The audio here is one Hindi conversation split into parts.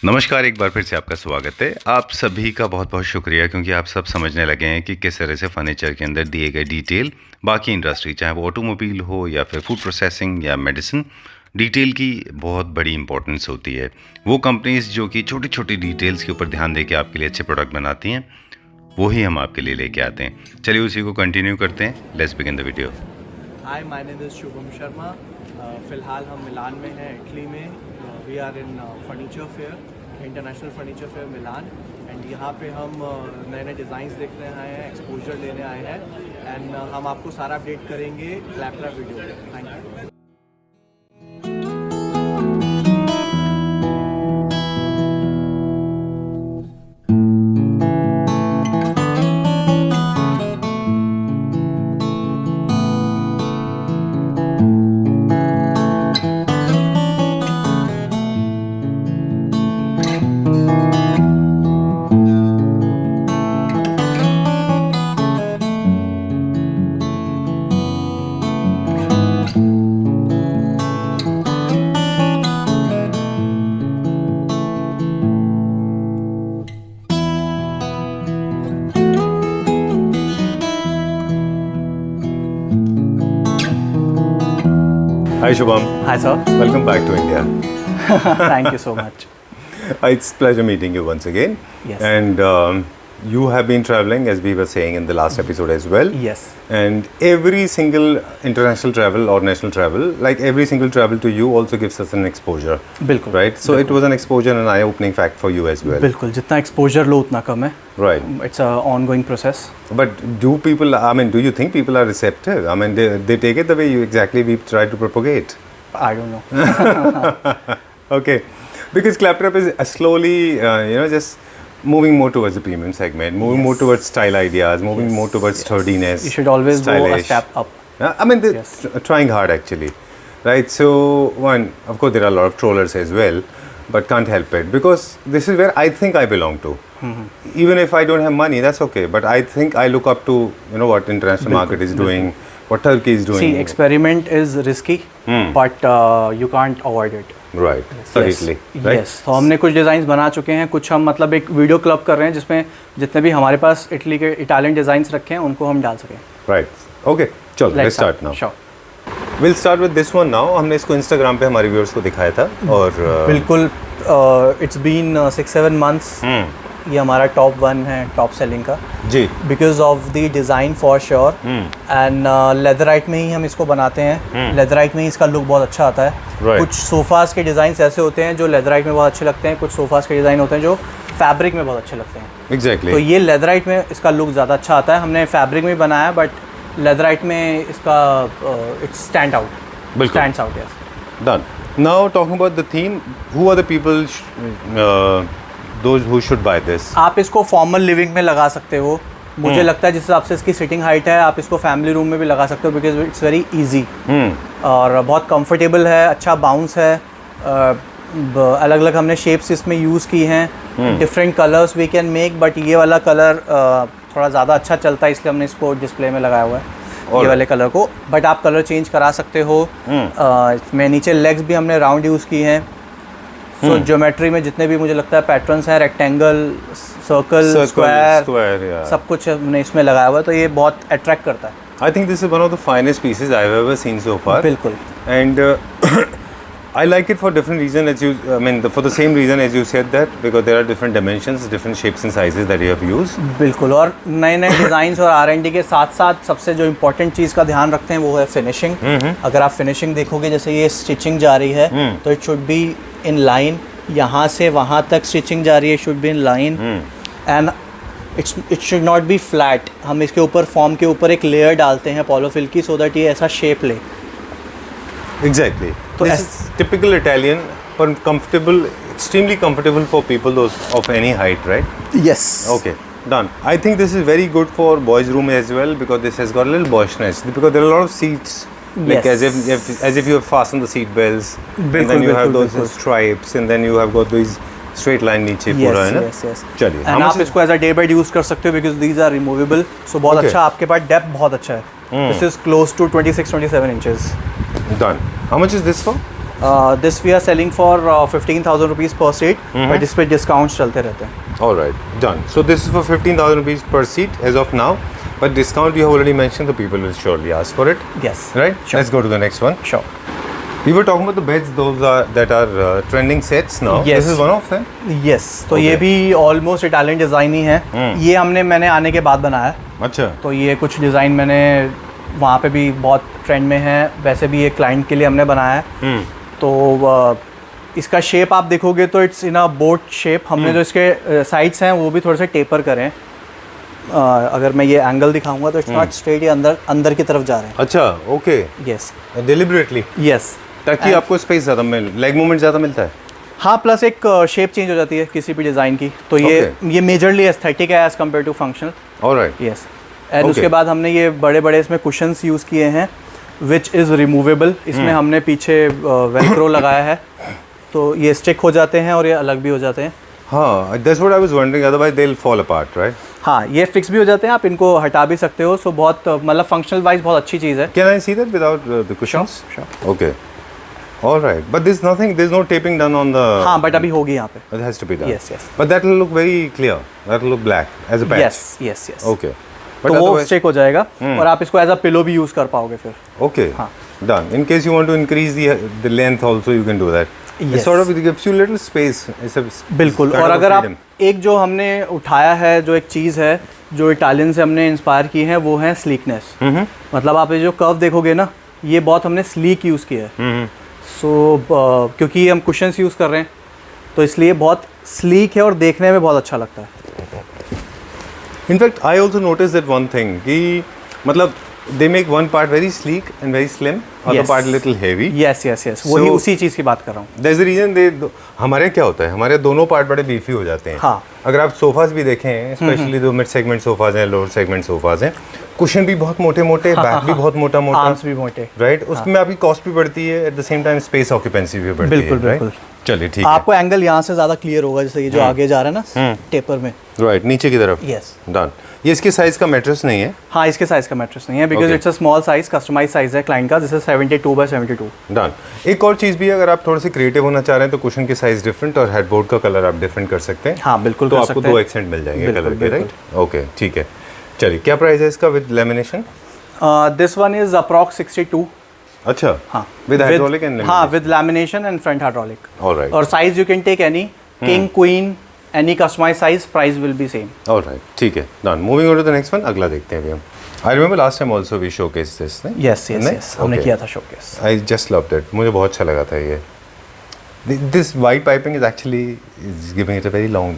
नमस्कार, एक बार फिर से आपका स्वागत है। आप सभी का बहुत बहुत शुक्रिया, क्योंकि आप सब समझने लगे हैं कि किस तरह से फर्नीचर के अंदर दिए गए डिटेल बाकी इंडस्ट्री, चाहे वो ऑटोमोबाइल हो या फिर फूड प्रोसेसिंग या मेडिसिन, डिटेल की बहुत बड़ी इंपॉर्टेंस होती है। वो कंपनीज जो कि छोटी छोटी डिटेल्स के ऊपर ध्यान दे के आपके लिए अच्छे प्रोडक्ट बनाती हैं, वही हम आपके लिए लेके आते हैं। चलिए उसी को कंटिन्यू करते हैं। Let's begin the video. Hi, my name is Shubham Sharma. फ़िलहाल हम मिलान में हैं, इटली में। We are in furniture fair, international furniture fair Milan, and यहाँ पे हम नए नए डिज़ाइंस देखने आए हैं, एक्सपोजर लेने आए हैं, एंड हम आपको सारा अपडेट करेंगे क्लैपरा वीडियो में। Thank you. Hi Shubham, Hi sir. welcome back to India. Thank you so much. It's a pleasure meeting you once again. Yes. And you have been traveling, as we were saying in the last episode as well. Yes. And every single international travel or national travel, like every single travel to you also gives us an exposure. बिल्कुल. Right? So it was an exposure and an eye-opening fact for you as well. बिल्कुल, जितना एक्सपोजर लो उतना कम है. Right. It's a ongoing process. But do you think people are receptive? I mean, they take it the way you exactly we try to propagate? I don't know. Okay. Because Claptrap is slowly, just moving more towards the premium segment, moving more towards style ideas, moving more towards sturdiness. You should always go a stylish. step up. They're trying hard actually, right? So of course, there are a lot of trollers as well, but can't help it because this is where I think I belong to. Even if I don't have money, that's okay. But I think I look up to what international market is doing, what Turkey is doing. See, experiment is risky, but you can't avoid it. Right. Certainly. Right. Yes. तो हमने कुछ डिज़ाइंस बना चुके हैं, कुछ हम मतलब एक वीडियो क्लब कर रहे हैं जिसमें जितने भी हमारे पास इटली के इटालियन डिज़ाइंस रखे हैं उनको हम डाल सकें. Right. Okay. चलो, let's start now. Sure. We'll start with this one now. हमने इसको Instagram पे हमारे viewers को दिखाया था और बिल्कुल. It's been 6-7 months. ये हमारा टॉप 1 है टॉप सेलिंग का जी, because of the design for sure, and leatherite में ही हम इसको बनाते हैं. लेदराइट में ही इसका लुक बहुत अच्छा आता है. Right. कुछ सोफास के डिज़ाइंस ऐसे होते हैं जो लेदराइट में बहुत अच्छे लगते हैं, कुछ सोफास के डिज़ाइन होते हैं जो फैब्रिक में बहुत अच्छे लगते हैं. एग्जैक्टली. तो ये लेदराइट में इसका लुक ज़्यादा अच्छा आता है. हमने फैब्रिक में बनाया बट लेदराइट में इसका इट्स स्टैंड आउट. बिल्कुल. Stands out. Yes. Done. Now talking about the theme, who are the people those who should buy this? आप इसको फॉर्मल लिविंग में लगा सकते हो. मुझे लगता है जिस हिसाब से इसकी सिटिंग हाइट है आप इसको फैमिली रूम में भी लगा सकते हो बिकॉज इट्स वेरी इजी और बहुत कंफर्टेबल है. अच्छा बाउंस है. अलग अलग हमने शेप्स इसमें यूज़ की हैं. Different colours we can make, but ये वाला कलर थोड़ा ज़्यादा अच्छा चलता है इसलिए हमने इसको डिस्प्ले में लगाया हुआ है. ये वाले कलर को, बट आप कलर चेंज करा सकते हो. इसमें नीचे लेग्स भी हमने राउंड यूज़ की हैं. सो ज्योमेट्री में जितने भी मुझे लगता है पैटर्न्स हैं, रेक्टेंगल, सर्कल, स्क्वायर, सब कुछ हमने इसमें लगाया हुआ है, तो ये बहुत अट्रैक्ट करता है. I think this is one of the finest pieces I've ever seen so far. बिल्कुल. And I like it for different reasons. For the same reason as you said that, because there are different dimensions, different shapes and sizes that you have used. बिल्कुल. और नए नए डिज़ाइंस और R&D के साथ साथ सबसे जो इम्पोर्टेंट चीज़ का ध्यान रखते हैं वो है फिनिशिंग. अगर आप फिनिशिंग देखोगे, जैसे ये स्टिचिंग जा रही है तो it should be in line. यहाँ से वहाँ तक स्टिचिंग जा रही है, should be in line, and it should not be flat. हम इसके ऊपर फॉर्म के ऊपर एक लेयर डालते हैं पॉलोफिल की, सो दैट ये ऐसा शेप ले. Exactly. So This is typical Italian, but comfortable, extremely comfortable for people those of any height, right? Yes. Okay, done. I think this is very good for boys' room as well because this has got a little boyishness. Because there are a lot of seats, like Yes. as if you have fastened the seat belts, and then you have those stripes, and then you have got these straight line नीचे पूरा है ना. yes. चलिए. एंड आप इसको as a day bed use कर सकते हो because these are removable. So बहुत अच्छा, आपके पास डेप्थ बहुत अच्छा है. This is close to 26-27 inches. Done. How much is this for? This we are selling for 15,000 rupees per seat, but इस पे डिस्काउंट्स चलते रहते हैं. All right, done. So this is for 15,000 rupees per seat as of now, but discount you have already mentioned, the people will surely ask for it. Yes. Right? Sure. Let's go to the next one. Sure. We were talking about the beds, those that are trending sets now. Yes. This is one of them. Yes. तो Okay. ये भी ऑलमोस्ट इटालियन डिज़ाइन ही है. ये मैंने आने के बाद बनाया है. अच्छा. तो ये कुछ डिज़ाइन मैंने वहाँ पे भी बहुत ट्रेंड में है, वैसे भी ये क्लाइंट के लिए हमने बनाया है. तो इसका शेप आप देखोगे तो it's in a boat shape. हमने जो इसके साइड्स हैं वो भी थोड़े से टेपर करें. अगर मैं ये एंगल दिखाऊंगा तो इट्स नॉट स्ट्रेट, ये अंदर की तरफ जा रहे हैं. अच्छा, ओके. यस. Deliberately. यस. ताकि आपको स्पेस ज़्यादा लेग मूवमेंट ज़्यादा मिलता है. हाँ, प्लस एक शेप चेंज हो जाती है किसी भी डिज़ाइन की. तो ये मेजरली एस्थेटिक है as compared to functional. Alright. Yes. And उसके बाद हमने ये बड़े बड़े इसमें कुशंस यूज़ किए हैं विच इज़ रिमूवेबल. इसमें हमने पीछे वेलक्रो लगाया है, तो ये स्टिक हो जाते हैं और ये अलग भी हो जाते हैं. हाँ, that's what I was wondering. Otherwise they'll fall apart, right? हाँ, ये फिक्स भी हो जाते हैं, आप इनको हटा भी सकते हो. सो बहुत मतलब फंक्शनल वाइज बहुत अच्छी चीज़ है. Can I see that without the cushions? Sure. Okay. All right. But there's no taping done on the... हाँ, बट अभी होगी यहाँ पे. It has to be done. Yes, yes. But that will look very clear. That will look black as a patch. Yes. Okay. But तो वो otherwise... स्टिक हो जाएगा और आप इसको एज अ पिलो भी यूज़ कर पाओगे फिर. Okay. हाँ. Done. In case you want to increase the length also, you can do that. Yes. It sort of gives you little space. It's a बिल्कुल. kind और of अगर आप freedom. एक जो हमने उठाया है, जो एक चीज़ है जो इटालियन से हमने इंस्पायर की है, वो है स्लीकनेस. मतलब आप ये जो कर्व देखोगे ना, ये बहुत हमने स्लीक यूज़ किया है. सो क्योंकि हम कुशन्स यूज़ कर रहे हैं तो इसलिए बहुत स्लीक है और देखने में बहुत अच्छा लगता है. In fact, I also noticed that one thing कि मतलब they make one part very sleek and very slim, other part little heavy. Yes. वही So- उसी चीज़ की बात कर रहा हूँ. There's a reason हमारे क्या होता है, हमारे दोनों पार्ट बड़े बीफी हो जाते हैं. हाँ. अगर आप सोफाज भी देखें, स्पेशली जो मिड सेगमेंट सोफाज हैं, लोअर सेगमेंट सोफाज हैं, कुशन भी बहुत मोटे मोटे, बैक भी बहुत मोटा मोटा, आर्म्स भी मोटे. राइट. उसमें आपकी कॉस्ट भी बढ़ती है, at the same time space occupancy भी बढ़ती है. बिल्कुल. चलिए ठीक है. आपको एंगल यहाँ से ज़्यादा क्लियर होगा, जैसे ये जो आगे जा रहा है ना टेपर में. राइट, नीचे की तरफ. यस. डन. ये इसके साइज का मैट्रेस नहीं है. हाँ, इसके साइज का मैट्रेस नहीं है because Okay. It's a small size, customise size है क्लाइंट का, जैसे 72x72. डन. एक और चीज़ भी है, अगर आप थोड़े से क्रिएटिव होना चाह रहे हैं तो कुशन की साइज डिफरेंट और हेडबोर्ड का कलर आप डिफरेंट कर सकते हैं. हाँ, बिल्कुल तो कर आपको सकते हैं. 2 एक्सेंट मिल जाएंगे बिल्कुल, कलर के. बिल्कुल. राइट. ओके, ठीक है. चलिए, क्या प्राइस है इसका with lamination? This one is approx 62. अच्छा. हाँ, विद हाइड्रोलिक एंड हाँ, with lamination and front hydraulic. Alright. और size you can take any, king, queen, any customize size, price will be same. Alright, ठीक है. Done. Moving on to the next one. अगला देखते हैं अभी हम. I remember last time also we showcase this. Yes हमने किया था showcase. I just loved it. मुझे बहुत अच्छा लगा था ये. This white piping is actually giving it a very long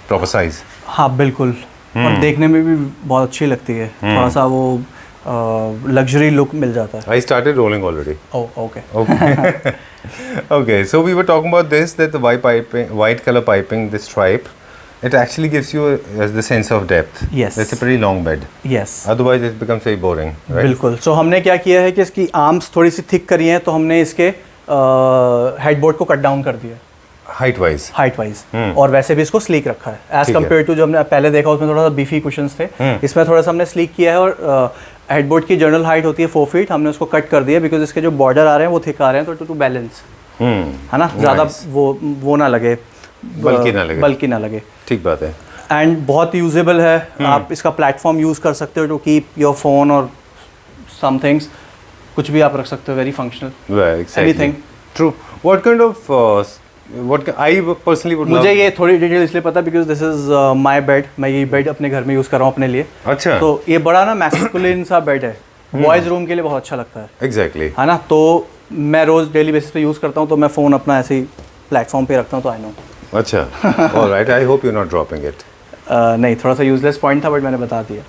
proper size. हाँ, बिल्कुल. और देखने में भी बहुत अच्छी लगती है. थोड़ा सा वो लग्जरी लुक मिल जाता है. I started rolling already. Oh, okay. Okay. Okay, so we were talking about this, that the white color piping, this stripe, it actually gives you the sense of depth. Yes. It's a pretty long bed. Yes. Otherwise it becomes very boring, right? बिल्कुल. सो हमने क्या किया है कि इसकी आर्म्स थोड़ी सी थिक करी हैं, तो हमने इसके हेडबोर्ड को कट डाउन कर दिया Height wise. Height wise. और वैसे भी इसको स्लीक रखा है एज ठीक है. कम्पेयर टू जो हमने पहले देखा उसमें थोड़ा सा बीफी कुशंस थे. इसमें थोड़ा सा हमने स्लीक किया है और हेडबोर्ड की जनरल हाइट होती है 4 फीट, हमने उसको कट कर दिया बिकॉज इसके जो बॉर्डर आ रहे हैं वो थिक आ रहे हैं, तो टू बैलेंस है ना, ज़्यादा वो ना लगे, बल्कि ना लगे. ठीक बात है. एंड बहुत यूजेबल है. आप इसका प्लेटफॉर्म यूज़ कर सकते हो टू कीप योर फोन और सम थिंग्स, कुछ भी आप रख सकते हो. Very functional. Exactly. Anything. True. What kind of I personally would मुझे love. ये थोड़ी डिटेल इसलिए पता because this is my bed. मैं ये बेड अपने घर में यूज़ कर रहा हूँ अपने लिए. अच्छा. तो ये बड़ा ना मैस्कुलिन सा बेड है, बॉयज़ रूम के लिए बहुत अच्छा लगता है. Exactly. है ना. तो मैं रोज़ डेली बेसिस पे यूज़ करता हूँ, तो मैं फ़ोन अपना ऐसे ही प्लेटफॉर्म पे रखता हूँ, तो आई नो. अच्छा. All right. I hope you're not dropping it. नहीं, थोड़ा सा यूजलेस पॉइंट था बट मैंने बता दिया.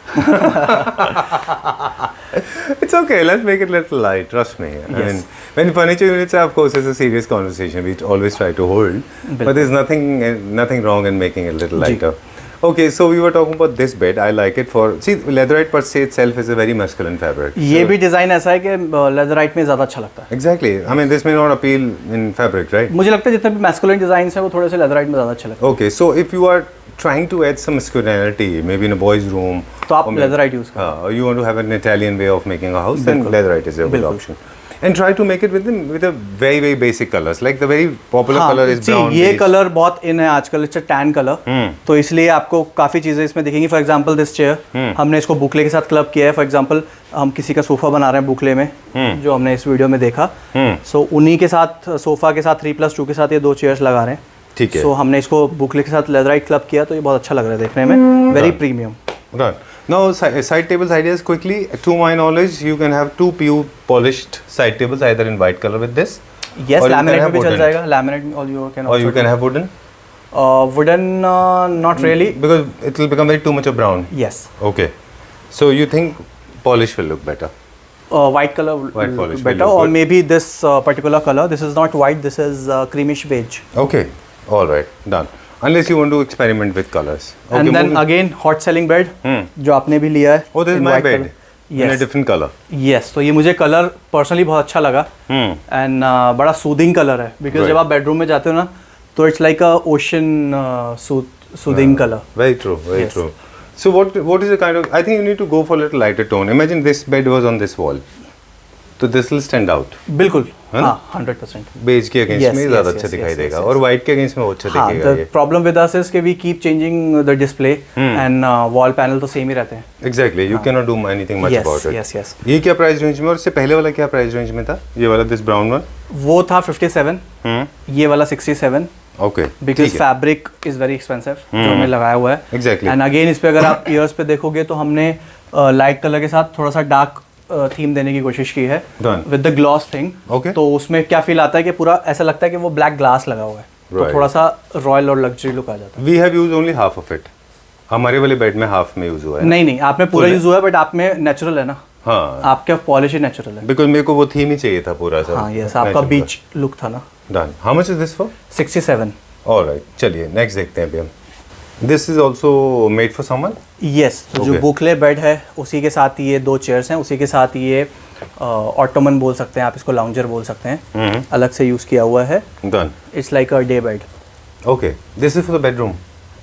It's okay. Let's make it a little light. Trust me. I mean, when furniture units are, of course, it's a serious conversation. We always try to hold, but there's nothing wrong in making it a little lighter. Okay, so we were talking about this bed. I like it for leatherite per se itself is a very masculine fabric. ये भी डिज़ाइन ऐसा है कि लेदराइट में ज़्यादा अच्छा लगता है. Exactly. I mean, this may not appeal in fabric, right? मुझे लगता है जितने भी मैस्कुलिन डिज़ाइन हैं वो थोड़े से लेदराइट में ज़्यादा अच्छे लगते हैं. Okay, so if you are trying to add some masculinity, maybe in a boy's room, तो आप लेदराइट यूज़ करो. or you want to have an Italian way of making a house, then leatherite is a good option. And try to make it with a very very basic colors. Like the very popular color is brown. ये beige. कलर बहुत इन है आजकल, इट्स टैन कलर, तो इसलिए आपको काफ़ी चीज़ें इसमें दिखेंगी. फॉर एग्जांपल दिस चेयर हमने इसको बुकले के साथ क्लब किया है. फॉर एग्जांपल हम किसी का सोफ़ा बना रहे हैं बुकले में, जो हमने इस वीडियो में देखा, सो उन्हीं के साथ सोफ़ा के साथ 3+2 के साथ ये 2 चेयर्स लगा रहे हैं. ठीक है. सो हमने इसको बुकले के साथ लेदराइट क्लब किया, तो ये बहुत अच्छा लग रहा है देखने में, very premium. Right. Now side tables ideas quickly. To my knowledge, you can have 2 PU polished side tables either in white color with this. Yes, or you can laminate have में भी चल wooden. जाएगा. Laminate or you can Or also you can have wooden. wooden, not really. Because it will become very too much of brown. Yes. Okay. So you think polish will look better? White color White will polish look will better, look or good. maybe this particular color. This is not white. This is creamish beige. Okay. All right. Done. Unless you want to experiment with colors. Okay, And then moving- again hot selling bed, जो आपने भी लिया है. Oh, this is in my white bed. color. In a Yes. different color. Yes. तो ये मुझे कलर पर्सनली बहुत अच्छा लगा. एंड बड़ा सूदिंग कलर है, बिकॉज Right. जब आप बेडरूम में जाते हो ना, तो it's like a ocean soothing colour. Very true. Very Yes. true. So what is the kind of? I think you need to go for a little lighter tone. Imagine this bed was on this wall. So this will stand out. बिल्कुल. है ना? हाँ, 100%. बेज के अगेंस्ट Yes, में yes, ज़्यादा yes, अच्छा yes, दिखाई yes, देगा yes. और वाइट के अगेंस्ट में वो अच्छा हाँ, दिखेगा the ये. problem with us is कि we keep changing the display and wall panel तो सेम ही रहते हैं. Exactly. You cannot do anything much Yes, about it. yes, yes. ये क्या प्राइस रेंज में और इससे पहले वाला क्या प्राइस रेंज में था? ये वाला दिस ब्राउन वन. वो था 57, ये वाला 67, okay. Because fabric is very expensive जो हमने लगाया हुआ है. Exactly. एंड अगेन इस पे अगर आप ईयर्स पे देखोगे तो हमने लाइट कलर के साथ थोड़ा सा डार्क थीम देने की कोशिश की है Done. With the gloss thing. Okay. तो उसमें क्या फील आता है कि पूरा ऐसा लगता है कि वो ब्लैक ग्लास लगा हुआ है, तो Right. थोड़ा सा रॉयल और लग्जरी लुक आ जाता है. We have use only half of it. हमारे वाले बेड में हाफ में यूज हुआ है. नहीं नहीं, आप में पूरा Full है? यूज हुआ है, बट आप में नेचुरल है ना, हाँ. आपके पॉलिश ही नेचुरल है. बिकॉज मेरे को वो थीम ही चाहिए था पूरा सा. हाँ यस, आपका बीच लुक था ना. Done. How much is this for? 67. Alright. चलिए नेक्स्ट देखते हैं अभी हम. This is also made for someone. Yes, तो जो Okay. बुकले बेड है उसी के साथ ये 2 चेयर्स हैं, उसी के साथ ये ऑटोमन बोल सकते हैं आप इसको, लाउंजर बोल सकते हैं, अलग से यूज़ किया हुआ है. Done. It's like a day bed. Okay. This is for the bedroom.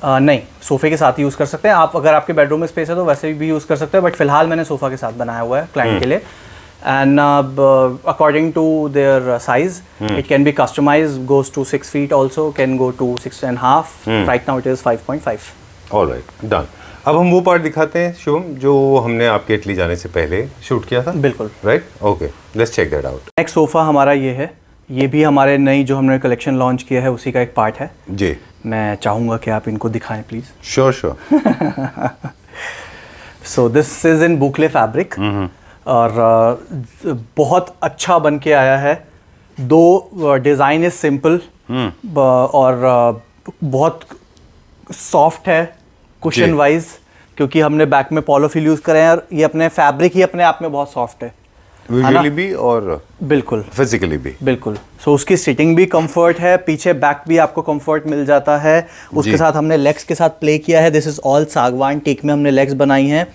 नहीं, सोफे के साथ यूज़ कर सकते हैं आप. अगर आपके बेडरूम में स्पेस है तो वैसे भी यूज़ कर सकते हैं, बट फिलहाल मैंने सोफ़ा के साथ बनाया हुआ है क्लाइंट के लिए. And according to their size it can be customise, goes to 6 feet also, can go to 6.5. Right now it is 5.5. Alright. Done. अब हम वो पार्ट दिखाते हैं शुभम जो हमने आपके इटली जाने से पहले शूट किया था. बिल्कुल. Right. Okay. Let's check that out. Next sofa हमारा ये है. ये भी हमारे नई जो हमने कलेक्शन लॉन्च किया है उसी का एक पार्ट है. जी. मैं चाहूँगा कि आप इनको दिखाएं please. Sure sure. So this is in boucle fabric और बहुत अच्छा बन के आया है. दो डिज़ाइन इज सिंपल और बहुत सॉफ्ट है कुशन वाइज, क्योंकि हमने बैक में पॉलोफिल यूज़ करे हैं और ये अपने फैब्रिक ही अपने आप में बहुत सॉफ्ट है. विजुअली भी और बिल्कुल फिजिकली भी. बिल्कुल. सो उसकी सिटिंग भी कंफर्ट है, पीछे बैक भी आपको कंफर्ट मिल जाता है. उसके साथ हमने लेग्स के साथ प्ले किया है. दिस इज ऑल सागवान टीक में हमने लेग्स बनाई हैं.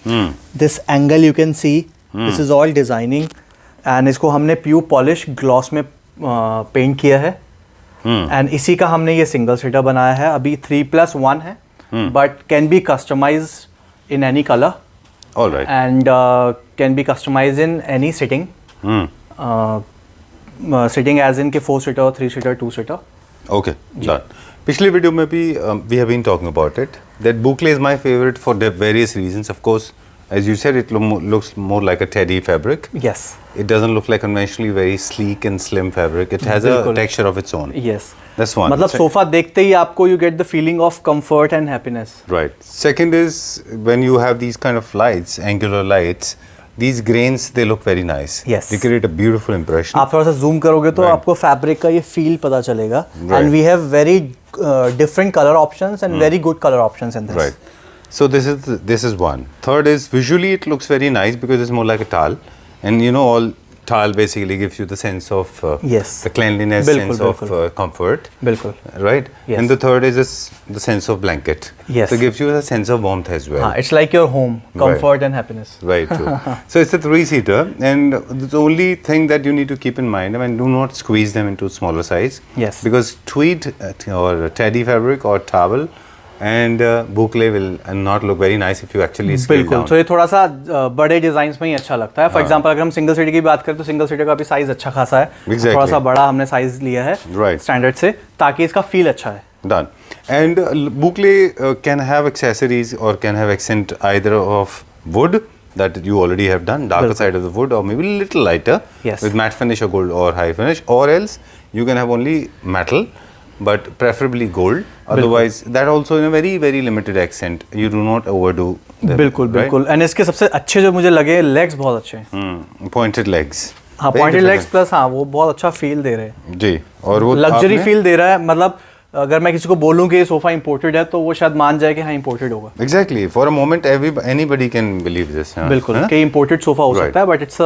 This angle you can see, this is all designing. And इसको हमने प्यू पॉलिश ग्लॉस में पेंट किया है. एंड इसी का हमने ये सिंगल सीटर बनाया है. अभी 3+1 है, but can be customise in any colour. Alright. And can be customized in any sitting. Sitting as in के 4-seater, 3-seater, 2-seater. Okay. Done. पिछले वीडियो में भी we have been talking about it that boucle is my favourite for the various reasons. Of course as you said it looks more like a teddy fabric. Yes. It doesn't look like conventionally very sleek and slim fabric. It has a बिल्कुल. texture of its own. Yes. That's one. मतलब सोफा देखते ही आपको you get the feeling of comfort and happiness. Right. Second is when you have these kind of lights, angular lights, these grains they look very nice. Yes. They create a beautiful impression. आप थोड़ा सा जूम करोगे तो Right. आपको फैब्रिक का ये फील पता चलेगा. Right. And we have very different color options and very good color options in this. Right. So this is one. Third is visually it looks very nice because it's more like a towel, and you know all towel basically gives you the sense of Yes. the cleanliness, बिल्कुल, sense of बिल्कुल. comfort. बिल्कुल. Right. Yes. And the third is the sense of blanket. Yes. So it gives you a sense of warmth as well. हाँ, it's like your home, comfort and happiness. Right, true. So it's a 3-seater, and the only thing that you need to keep in mind, I mean, do not squeeze them into smaller size. Yes. Because tweed or teddy fabric or towel and boucle will not look very nice if you actually scale बिल्कुल down. तो ये थोड़ा सा बड़े डिजाइन में ही अच्छा लगता है. फॉर एग्जांपल अगर हम सिंगल सीटर की बात करें तो सिंगल सीटर का भी साइज अच्छा खासा है. Exactly. थोड़ा सा बड़ा हमने साइज लिया है Right. स्टैंडर्ड से, ताकि इसका फील अच्छा है. Done. And boucle can have accessories or can have accent either of wood that you already have done, darker side of the wood, or maybe a little lighter Yes. with matte finish or gold or high finish, or else you can have only metal, but preferably gold. Otherwise, that also in a very very limited accent. You do not overdo them. बिल्कुल right? बिल्कुल. एंड इसके सबसे अच्छे जो मुझे लगे, लेग्स बहुत अच्छे हैं. Pointed legs. हाँ, Very pointed legs different. Plus हाँ वो बहुत अच्छा फील दे रहे हैं. जी. और वो लग्जरी आपने- फील दे रहा है. मतलब अगर मैं किसी को बोलूँ कि ये सोफा इंपोर्टेड है तो वो शायद मान जाए कि हाँ इंपोर्टेड होगा. Exactly. For a moment, anybody can believe this. हाँ? बिल्कुल है ना? कि इंपोर्टेड सोफा हो Right. सकता है, बट इट्स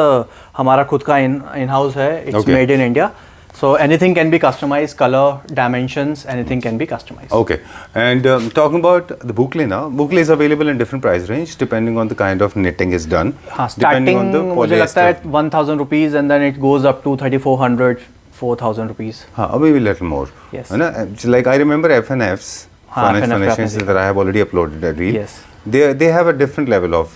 हमारा खुद का इन हाउस है. It's Okay. Made in India. So anything can be customized, color, dimensions, anything can be customized. Okay, and talking about the boucle now, boucle is available in different price range depending on the kind of knitting is done. हाँ, depending starting on the मुझे लगता है polyester. 1,000 rupees and then it goes up to 3,400, 4,000 rupees. हाँ, maybe a little more. Yes. है ना? It's like I remember FNFs, हाँ, furnish FNF furnishings आपने that I have already uploaded a reel. Yes. They have a different level of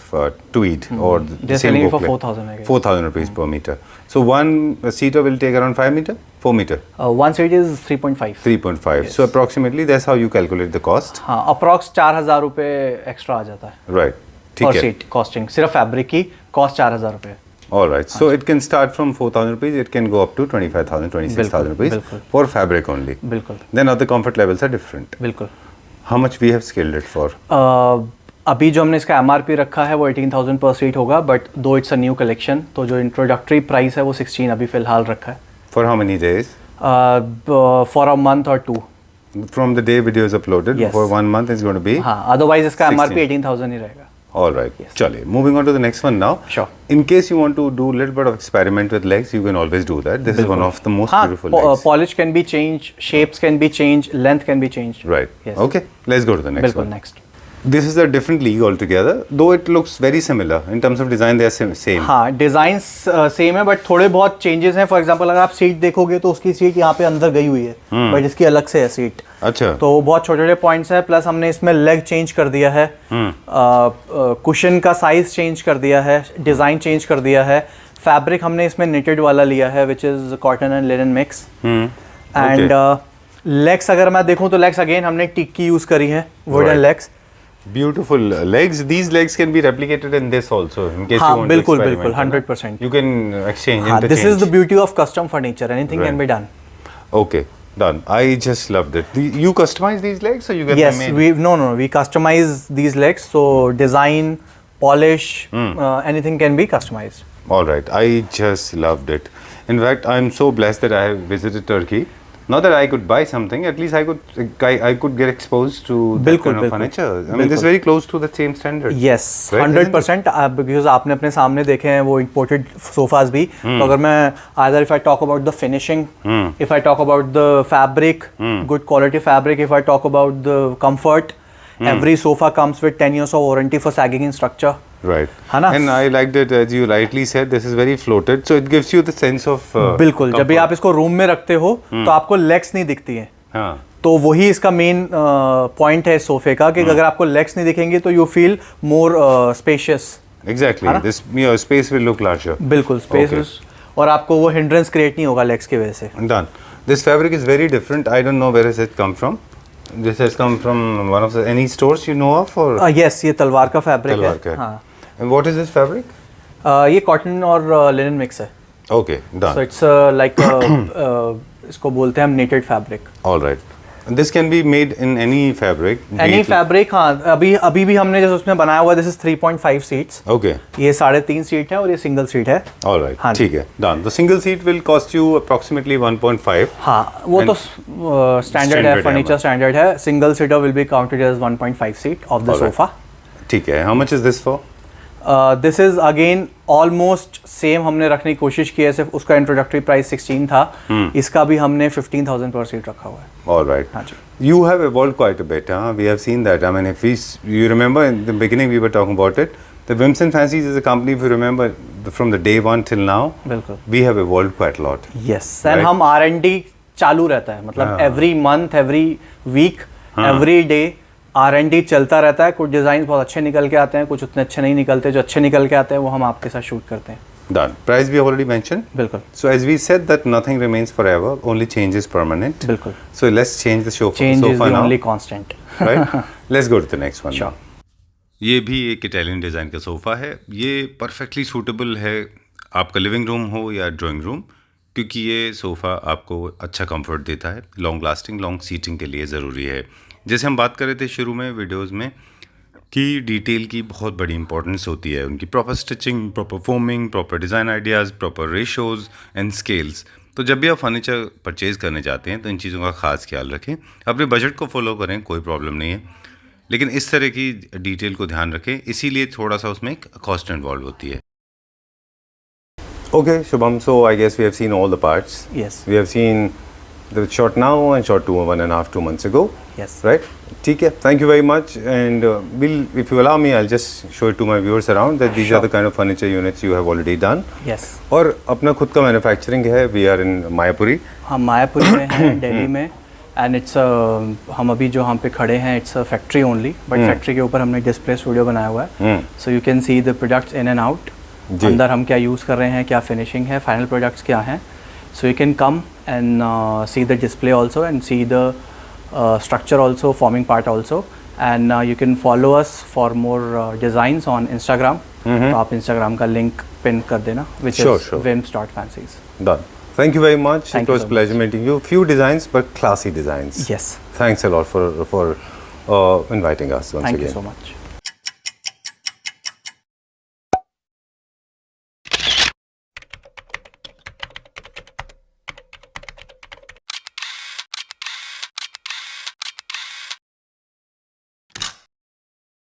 tweed or the They're same selling it for boucle. 4,000, I guess. 4,000 rupees per meter. So one seater will take around 5 meter, 4 meter, One seat is 3.5. 3.5. So approximately that's how you calculate the cost. हाँ, अप्रॉक्स 4,000 रुपए एक्स्ट्रा आ जाता है Right. ठीक पर है. सीट. कॉस्टिंग सिर्फ फैब्रिक की कॉस्ट 4,000 रुपए. All right. So it can start from 4,000 rupees. It can go up to 25,000, 26,000 rupees बिल्कुल. for fabric only. बिल्कुल Then other comfort levels are different. बिल्कुल. How much we have scaled it for? अभी जो हमने इसका MRP रखा है वो 18,000 पर सीट होगा, बट दो इट्स अ न्यू कलेक्शन तो जो इंट्रोडक्टरी प्राइस है वो 16 अभी फिलहाल रखा है. For how many days? For a month और 2. From the day video is uploaded, Yes. for 1 month is going to be. हाँ, अदरवाइज इसका 16. MRP 18,000 ही रहेगा. All right. Chale. Moving on to the next one now. Sure. In case you want to do a little bit of experiment with legs, you can always do that. This is one of the most हाँ, beautiful legs. polish can be changed, shapes can be changed, length can be changed. Right. Yes. Okay. Let's go to the next बिल्कुल one. Next. This is a different league altogether, though it looks very similar in terms of design. They are same. हाँ, डिजाइन सेम है बट थोड़े बहुत चेंजेस हैं. फॉर एग्जांपल अगर आप सीट देखोगे तो उसकी सीट यहाँ पे अंदर गई हुई है, बट इसकी अलग से है सीट. अच्छा. तो बहुत छोटे छोटे पॉइंट्स हैं. प्लस हमने इसमें लेग चेंज कर दिया है, कुशन का साइज चेंज कर दिया है, डिज़ाइन चेंज कर दिया है. फैब्रिक हमने इसमें निटेड वाला लिया है which is cotton and linen mix. And legs अगर मैं देखूँ तो लेग्स अगेन हमने टिक की यूज़ करी है, wooden Right. Legs. Beautiful legs. These legs can be replicated in this also, in case हाँ, you want बिल्कुल, to experiment. बिल्कुल, 100%. You can exchange, हाँ, this is interchange. the beauty of custom furniture. Anything can Right. be done. Okay, done. I just loved it. You customize these legs, or you get Yes, them made? we customize these legs. So design, polish, anything can be customized. All right. I just loved it. In fact, I'm so blessed that I have visited Turkey. Not that I could buy something, at least I could get exposed to that बिल्कुल, kind of बिल्कुल, furniture. I mean, बिल्कुल. this is very close to the same standard. Yes, Right, 100%. Because आपने अपने सामने देखे हैं वो imported sofas भी. तो अगर मैं either if I talk about the finishing, if I talk about the fabric, good quality fabric, if I talk about the comfort, every sofa comes with 10 years of warranty for sagging in structure. Right. है ना? And I liked it, as you rightly said, this is very floated, so it gives you the sense of बिल्कुल. जब भी comfort. आप इसको रूम में रखते हो तो आपको लेग्स नहीं दिखती हैं. हाँ. तो वही इसका मेन पॉइंट है इस सोफे का कि अगर आपको लेग्स नहीं दिखेंगे तो you feel more spacious. Exactly. This your space will look larger. बिल्कुल स्पेशियस. और आपको वो हिंड्रेंस क्रिएट नहीं होगा लेग्स की वजह से. Done. This fabric is very different. I don't know where has it come from. This has come from one of the any stores you know of, or yes, ये तलवार का फैब्रिक तलवार है. का है. हाँ. And what is this fabric? ये कॉटन और लिनन मिक्स है. Okay, done. So it's like इसको बोलते हैं हम नेटेड fabric. All right. This can be made in any fabric. be any it- fabric. हाँ, अभी भी हमने जैसे उसमें बनाया हुआ, दिस इज 3.5 सीट्स. Okay. ये 3.5 सीट है और ये सिंगल सीट है. All right. हाँ जी. ठीक है. Done. The single seat will cost you approximately 1.5. हाँ, वो तो standard स्टैंडर्ड है, है फर्नीचर हमारा. स्टैंडर्ड है. Single seater will be counted as 1.5 seat of the All right. Sofa. ठीक है. How much is this for? This is again almost same हमने रखने की कोशिश की है. सिर्फ उसका इंट्रोडक्टरी प्राइस 16 था. इसका भी हमने 15,000 पर सीट रखा हुआ है. All right. हाँ जी. You have evolved quite a bit. We have seen that. I mean, you remember in the beginning we were talking about it. The Whims and Fancies is a company, if you remember, from the day one till now, बिल्कुल. we have evolved quite a lot. Yes. And Right. हम R&D चालू रहता है. मतलब हाँ. Every month, every week, every day R&D चलता रहता है, कुछ डिज़ाइन बहुत अच्छे निकल के आते हैं, कुछ उतने अच्छे नहीं निकलते, जो अच्छे निकल के आते हैं वो हम आपके साथ शूट करते हैं। Done. Price we already mentioned. बिल्कुल So as we said that nothing remains forever, only change is permanent. बिल्कुल, So let's change the sofa change is the now, only constant. right? Let's go to the next one. Sure. ये भी एक इटालियन डिज़ाइन का सोफ़ा है। ये परफेक्टली सूटेबल है आपका लिविंग रूम हो या ड्राइंग रूम, क्योंकि ये सोफ़ा आपको अच्छा कंफर्ट देता है, लॉन्ग लास्टिंग, लॉन्ग सीटिंग के लिए ज़रूरी है। जैसे हम बात कर रहे थे शुरू में वीडियोस में कि डिटेल की बहुत बड़ी इंपॉर्टेंस होती है, उनकी proper stitching, proper foaming, proper design ideas, proper ratios and scales. तो जब भी आप फर्नीचर परचेज़ करने जाते हैं तो इन चीज़ों का खास ख्याल रखें, अपने बजट को फॉलो करें, कोई प्रॉब्लम नहीं है, लेकिन इस तरह की डिटेल को ध्यान रखें, इसीलिए थोड़ा सा उसमें एक कॉस्ट इन्वॉल्व होती है। Okay, Shubham, so I guess we have seen all the parts. Yes. We have seen the shot now and shot 1.5-2 months ago. Yes. Right? ठीक है, thank you very much, and if you allow me, I'll just show it to my viewers around that these are the kind of furniture units you have already done. Yes. और अपना खुद का मैन्युफैक्चरिंग है, we are in मायापुरी। हम मायापुरी में हैं, दिल्ली में, एंड इट्स हम अभी जो हम पे खड़े हैं it's a factory only, but factory के ऊपर हमने डिस्प्ले स्टूडियो बनाया हुआ है, so you can see the products in and out. अंदर हम क्या यूज़ कर रहे हैं, क्या फिनिशिंग है, फाइनल प्रोडक्ट्स क्या हैं, so you can come and see the display also and see the structure also, forming part also, and you can follow us for more designs on Instagram. तो आप इंस्टाग्राम का लिंक पिन कर देना, which is vims.fancies। Done. Thank you very much. Thank It you was so pleasure meeting you. Few designs, but classy designs. Yes. Thanks a lot for inviting us once Thank again. you so much.